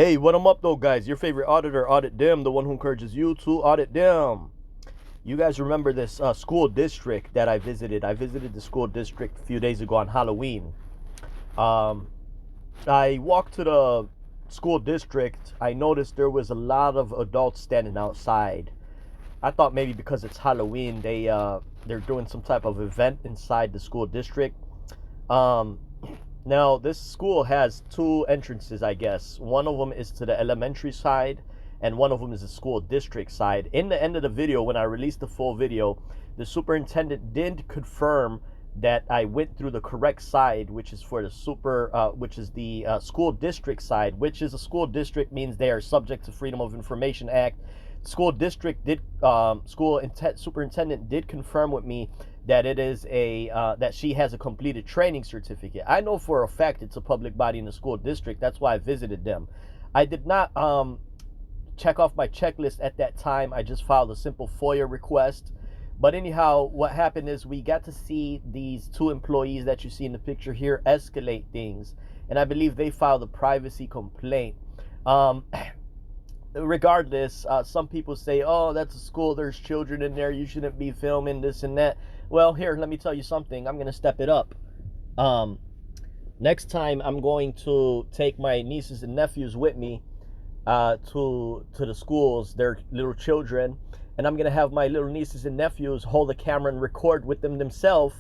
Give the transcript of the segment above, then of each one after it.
Hey, what I'm up though, guys? Your favorite auditor, Audit Dim, the one who encourages you to audit them. You guys remember this school district that I visited? I visited the school district a few days ago on Halloween. Um, I walked to the school district. I noticed there was a lot of adults standing outside. I thought maybe because it's Halloween, they're doing some type of event inside the school district. Um, Now, this school has two entrances, I guess. One of them is to the elementary side, and one of them is the school district side. In the end of the video, when I released the full video, the superintendent did confirm that I went through the correct side, which is for the which is the school district side. Which is a school district means they are subject to Freedom of Information Act. School district did superintendent did confirm with me that it is that she has a completed training certificate. I know for a fact it's a public body in the school district. That's why I visited them. I did not check off my checklist at that time. I just filed a simple FOIA request. But anyhow, what happened is we got to see these two employees that you see in the picture here escalate things, and I believe they filed a privacy complaint. Regardless, some people say, oh, that's a school, there's children in there, you shouldn't be filming this and that. Well, here, let me tell you something. I'm going to step it up. Next time I'm going to take my nieces and nephews with me to the schools. They're little children, and I'm going to have my little nieces and nephews hold a camera and record with them themselves,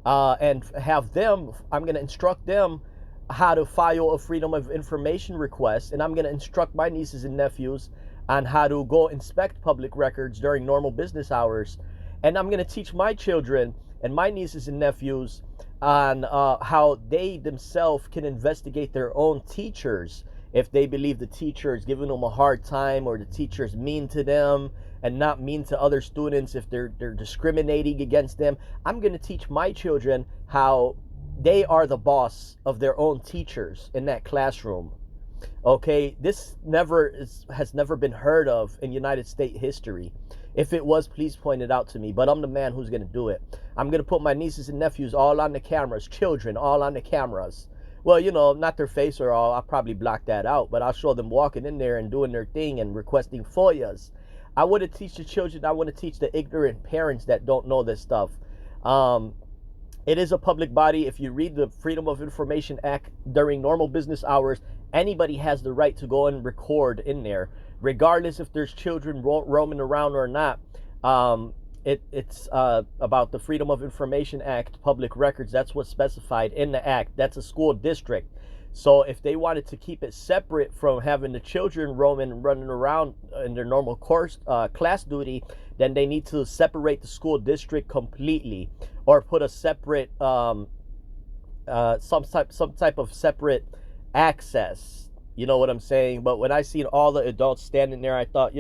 and have them, I'm going to instruct them how to file a Freedom of Information request, and I'm going to instruct my nieces and nephews on how to go inspect public records during normal business hours. And I'm going to teach my children and my nieces and nephews on how they themselves can investigate their own teachers if they believe the teacher is giving them a hard time, or the teacher is mean to them and not mean to other students, if they're discriminating against them. I'm going to teach my children how they are the boss of their own teachers in that classroom. Okay, this has never been heard of in United States history. If it was, please point it out to me. But I'm the man who's going to do it. I'm going to put my nieces and nephews all on the cameras, children all on the cameras. Well, not their face or all. I'll probably block that out. But I'll show them walking in there and doing their thing and requesting FOIAs. I want to teach the children. I want to teach the ignorant parents that don't know this stuff. It is a public body. If you read the Freedom of Information Act, during normal business hours, anybody has the right to go and record in there, regardless if there's children roaming around or not. It's about the Freedom of Information Act, public records. That's what's specified in the act. That's a school district. So if they wanted to keep it separate from having the children roaming and running around in their normal course class duty, then they need to separate the school district completely, or put a separate some type of separate access. You know what I'm saying? But when I seen all the adults standing there, I thought,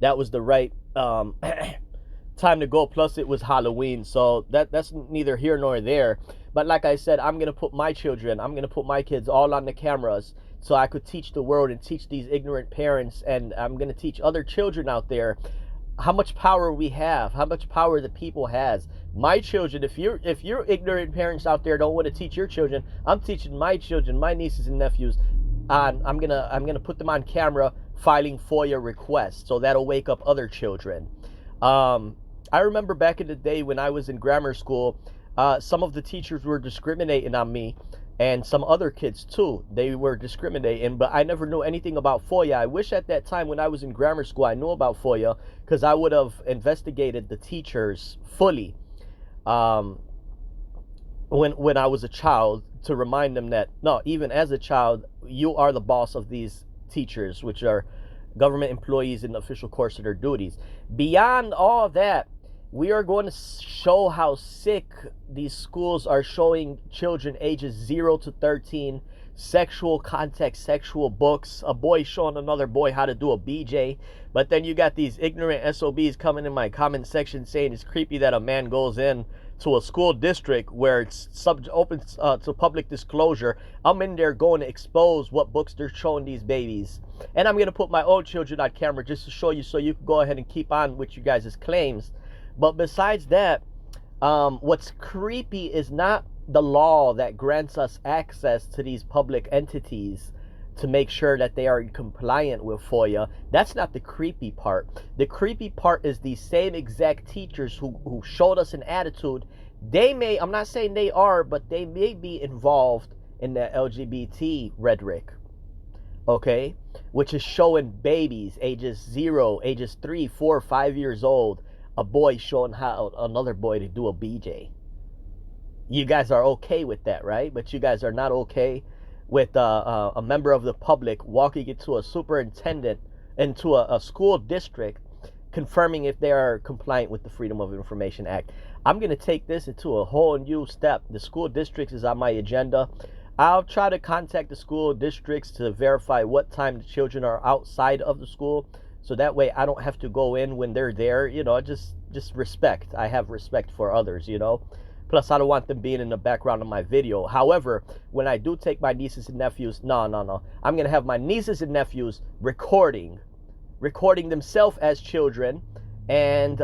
that was the right time to go. Plus it was Halloween, so that's neither here nor there. But like I said, I'm going to put my kids all on the cameras, so I could teach the world and teach these ignorant parents, and I'm going to teach other children out there how much power we have, how much power the people has. My children, if you're ignorant parents out there don't want to teach your children, I'm teaching my children, my nieces and nephews, I'm gonna put them on camera filing FOIA requests, so that'll wake up other children. I remember back in the day when I was in grammar school, some of the teachers were discriminating on me, and some other kids too. They were discriminating, but I never knew anything about FOIA. I wish at that time when I was in grammar school I knew about FOIA, because I would have investigated the teachers fully when I was a child, to remind them that, no, even as a child, you are the boss of these teachers, which are government employees in the official course of their duties. Beyond all that, we are going to show how sick these schools are showing children ages 0 to 13 sexual content, sexual books, a boy showing another boy how to do a BJ. But then you got these ignorant SOBs coming in my comment section saying it's creepy that a man goes in to a school district where it's open to public disclosure. I'm in there going to expose what books they're showing these babies. And I'm going to put my own children on camera just to show you, so you can go ahead and keep on with you guys' claims. But besides that, what's creepy is not the law that grants us access to these public entities. to make sure that they are compliant with FOIA. That's not the creepy part. The creepy part is these same exact teachers who showed us an attitude. They may, I'm not saying they are, but they may be involved in the LGBT rhetoric, okay? Which is showing babies, ages 0, ages 3, 4, 5 years old, a boy showing how another boy to do a BJ. You guys are okay with that, right? But you guys are not okay with a member of the public walking into a superintendent, into a school district, confirming if they are compliant with the Freedom of Information Act. I'm going to take this into a whole new step. The school districts is on my agenda. I'll try to contact the school districts to verify what time the children are outside of the school, so that way I don't have to go in when they're there. You know, just respect. I have respect for others, you know. Plus, I don't want them being in the background of my video. However, when I do take my nieces and nephews, no. I'm going to have my nieces and nephews recording themselves as children. And,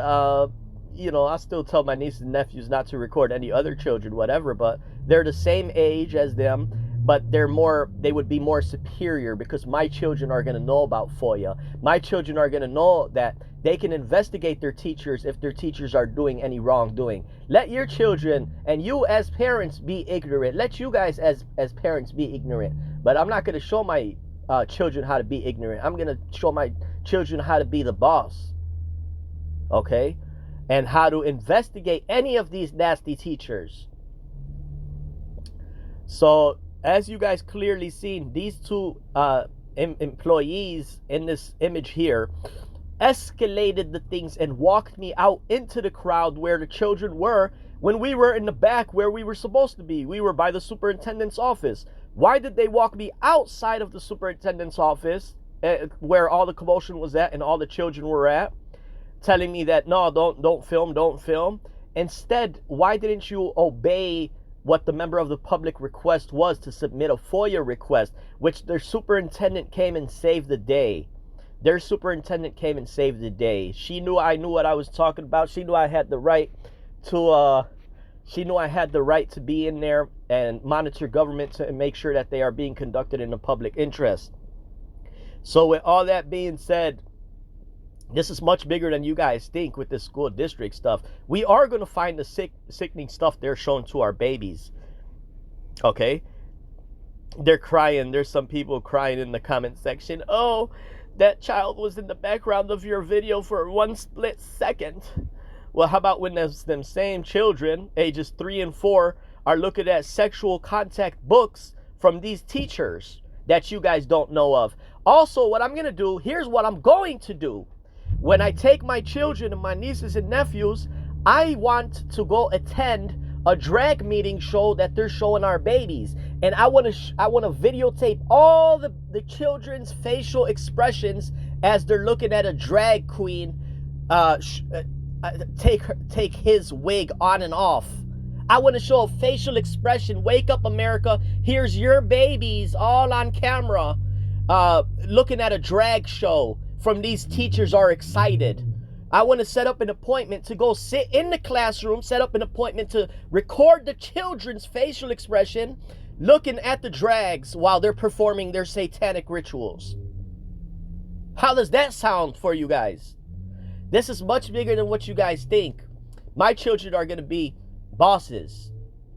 you know, I still tell my nieces and nephews not to record any other children, whatever. But they're the same age as them. But they would be more superior, because my children are going to know about FOIA. My children are going to know that they can investigate their teachers if their teachers are doing any wrongdoing. Let your children and you as parents be ignorant. Let you guys as parents be ignorant. But I'm not going to show my children how to be ignorant. I'm going to show my children how to be the boss. Okay? And how to investigate any of these nasty teachers. So, as you guys clearly seen, these two employees in this image here escalated the things and walked me out into the crowd where the children were, when we were in the back where we were supposed to be. We were by the superintendent's office. Why did they walk me outside of the superintendent's office, where all the commotion was at and all the children were at, telling me that, no, don't film. Instead, why didn't you obey what the member of the public request was, to submit a FOIA request, which their superintendent came and saved the day? Their superintendent came and saved the day. She knew I knew what I was talking about. She knew I had the right to be in there and monitor government to make sure that they are being conducted in the public interest. So with all that being said, this is much bigger than you guys think with this school district stuff. We are going to find the sickening stuff they're showing to our babies. Okay? They're crying. There's some people crying in the comment section. Oh, that child was in the background of your video for 1 split second. Well, how about when them same children, ages 3 and 4, are looking at sexual contact books from these teachers that you guys don't know of? Also, what I'm going to do, here's what I'm going to do. When I take my children and my nieces and nephews, I want to go attend a drag meeting show that they're showing our babies. And I want to videotape all the children's facial expressions as they're looking at a drag queen take his wig on and off. I want to show a facial expression. Wake up, America. Here's your babies all on camera looking at a drag show from these teachers are excited. I want to set up an appointment to go sit in the classroom, set up an appointment to record the children's facial expression looking at the drags while they're performing their satanic rituals. How does that sound for you guys? This is much bigger than what you guys think. My children are going to be bosses.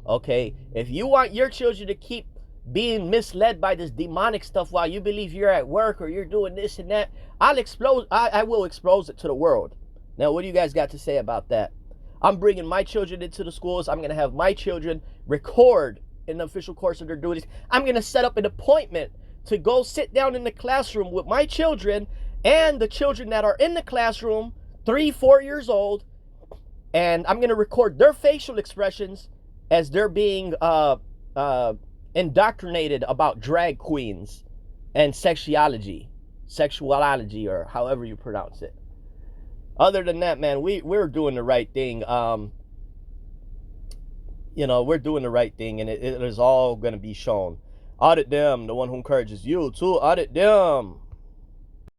Okay? If you want your children to keep being misled by this demonic stuff while you believe you're at work or you're doing this and that, I will expose it to the world. Now, what do you guys got to say about that? I'm bringing my children into the schools. I'm going to have my children record in the official course of their duties. I'm going to set up an appointment to go sit down in the classroom with my children and the children that are in the classroom, 3, 4 years old, and I'm going to record their facial expressions as they're being indoctrinated about drag queens and sexuality, or however you pronounce it. Other than that, man, we're doing the right thing. We're doing the right thing, and it is all going to be shown. Audit them, the one who encourages you to audit them.